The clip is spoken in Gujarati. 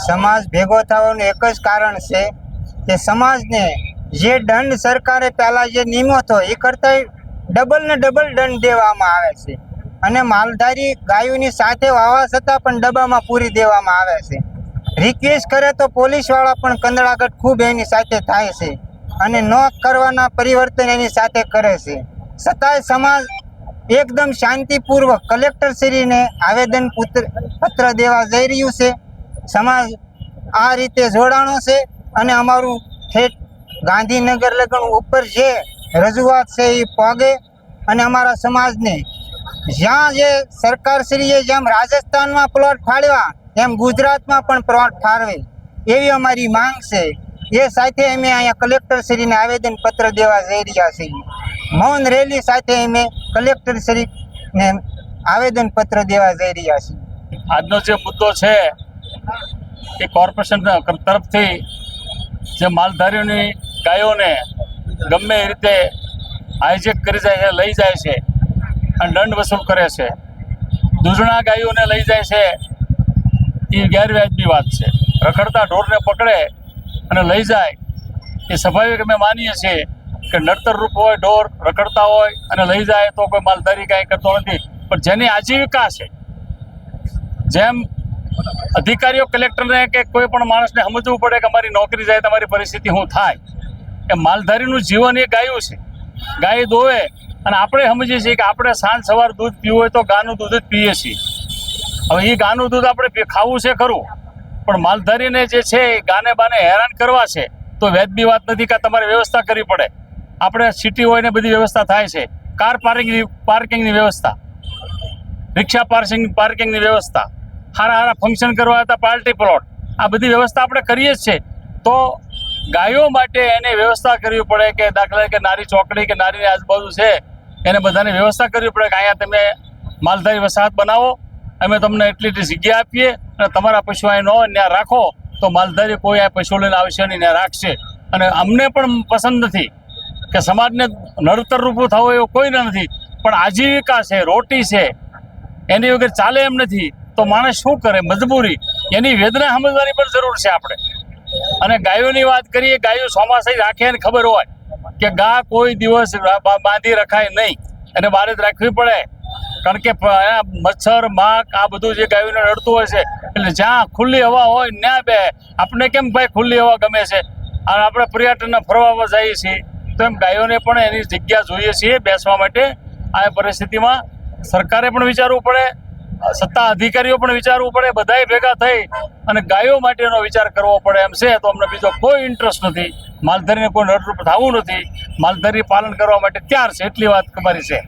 સમાજ ભેગો થવાનું એક જ કારણ છે કે સમાજને જે દંડ સરકારે પહેલા જે નિયમો હતો એ કરતા ડબલ ને ડબલ દંડ દેવામાં આવે છે અને માલધારી ગાયોની સાથે વાવા છતાં પણ ડબ્બામાં પૂરી દેવામાં આવે છે। રિક્વેસ્ટ કરે તો પોલીસવાળા પણ કંદળાગઢ ખૂબ એની સાથે થાય છે અને ન કરવાના પરિવર્તન એની સાથે કરે છે। છતાંય સમાજ એકદમ શાંતિપૂર્વક કલેક્ટરશ્રીને આવેદન પત્ર દેવા જઈ રહ્યું છે। સમાજ આ રીતે જોડાણો છે અને અમારું ઠેઠ ગાંધીનગર લગન ઉપર જે રજૂઆત છે એ પહોંચે અને અમારા સમાજને જ્યાં જે સરકારશ્રીએ જેમ રાજસ્થાનમાં પ્લોટ ફાળવ્યા એમ ગુજરાતમાં પણ પ્લોટ ફાળવે એવી અમારી માંગ છે। એ સાથે અમે અહીંયા કલેક્ટરશ્રીને આવેદન પત્ર દેવા જઈ રહ્યા છીએ। મૌન રેલી સાથે અમે કલેક્ટરશ્રીને આવેદન પત્ર દેવા જઈ રહ્યા છીએ। આજનો જે મુદ્દો છે એ કોર્પોરેશન તરફથી જે માલધારીઓની ગાયોને ગમે એ રીતે હાઈજેક કરી જાય છે, લઈ જાય છે અને દંડ વસૂલ કરે છે, દૂધણા ગાયોને લઈ જાય છે, એ ગેરવ્યાજબી વાત છે। રખડતા ઢોરને પકડે અને લઈ જાય એ સ્વાભાવિક અમે માનીએ છીએ કે નડતર રૂપ હોય, ઢોર રખડતા હોય અને લઈ જાય તો કોઈ માલધારી કાંઈ કરતો નથી। પણ જેની આજીવિકા છે, જેમ અધિકારીઓ કલેક્ટરને કે કોઈ પણ માણસને સમજવું પડે કે અમારી નોકરી જાય તમારી પરિસ્થિતિ શું થાય, એ માલધારીનું જીવન એ ગાયું છે। ગાય દોવે અને આપણે સમજીએ છીએ કે આપણે સાંજ સવાર દૂધ પીવું હોય તો ગાનું દૂધ જ પીએ છીએ। હવે એ ગાનું દૂધ આપણે ખાવું છે ખરું, પણ માલધારીને જે છે એ ગાને બાને હેરાન કરવા છે તો વ્યાજબી વાત નથી કે તમારે વ્યવસ્થા કરવી પડે। આપણે સિટી હોય ને બધી વ્યવસ્થા થાય છે, કાર પાર્કિંગની વ્યવસ્થા, રિક્ષા પાર્કિંગની વ્યવસ્થા, સારા ફંક્શન કરવા હતા પાર્ટી પ્લોટ, આ બધી વ્યવસ્થા આપણે કરીએ જ છે। તો ગાયો માટે એને વ્યવસ્થા કરવી પડે કે દાખલા કે નારી ચોકડી કે નારીની આજુબાજુ છે એને બધાને વ્યવસ્થા કરવી પડે કે અહીંયા તમે માલધારી વસાહત બનાવો, અમે તમને એટલી જગ્યા આપીએ અને તમારા પશુ અહીં ન હોય ત્યાં રાખો તો માલધારી કોઈ આ પશુ લઈને આવશે નહીં, ત્યાં રાખશે। અને અમને પણ પસંદ નથી કે સમાજને નડતર રૂપું થવું એવું કોઈને નથી, પણ આજીવિકા છે, રોટી છે, એની વગર ચાલે એમ નથી તો માણસ શું કરે, મજબૂરી, એની વેદના સમજવાની પણ જરૂર છે આપણે। અને ગાયોની વાત કરીએ, ગાયો ચોમાસાઈ રાખે એને ખબર હોય કે ગા કોઈ દિવસ બાંધી રખાય નહીં, એને બહાર જ રાખવી પડે, કારણ કે મચ્છર માખ આ બધું જે ગાયોને નડતું હોય છે। એટલે જ્યાં ખુલ્લી હવા હોય ત્યાં બે, આપણે કેમ ભાઈ ખુલ્લી હવા ગમે છે અને આપણે પર્યટનને ફરવા જઈએ છીએ તો એમ ગાયોને પણ એની જગ્યા જોઈએ છીએ બેસવા માટે। આ પરિસ્થિતિમાં સરકારે પણ વિચારવું પડે, સત્તા અધિકારીઓ પણ વિચારવું પડે, બધાએ ભેગા થઈ અને ગાયો માટેનો વિચાર કરવો પડે એમ છે। તો અમને બીજો કોઈ ઇન્ટરેસ્ટ નથી, માલધારીને કોઈ નડરૂપ થવું નથી, માલધારી પાલન કરવા માટે તૈયાર છે, એટલી વાત તમારી છે।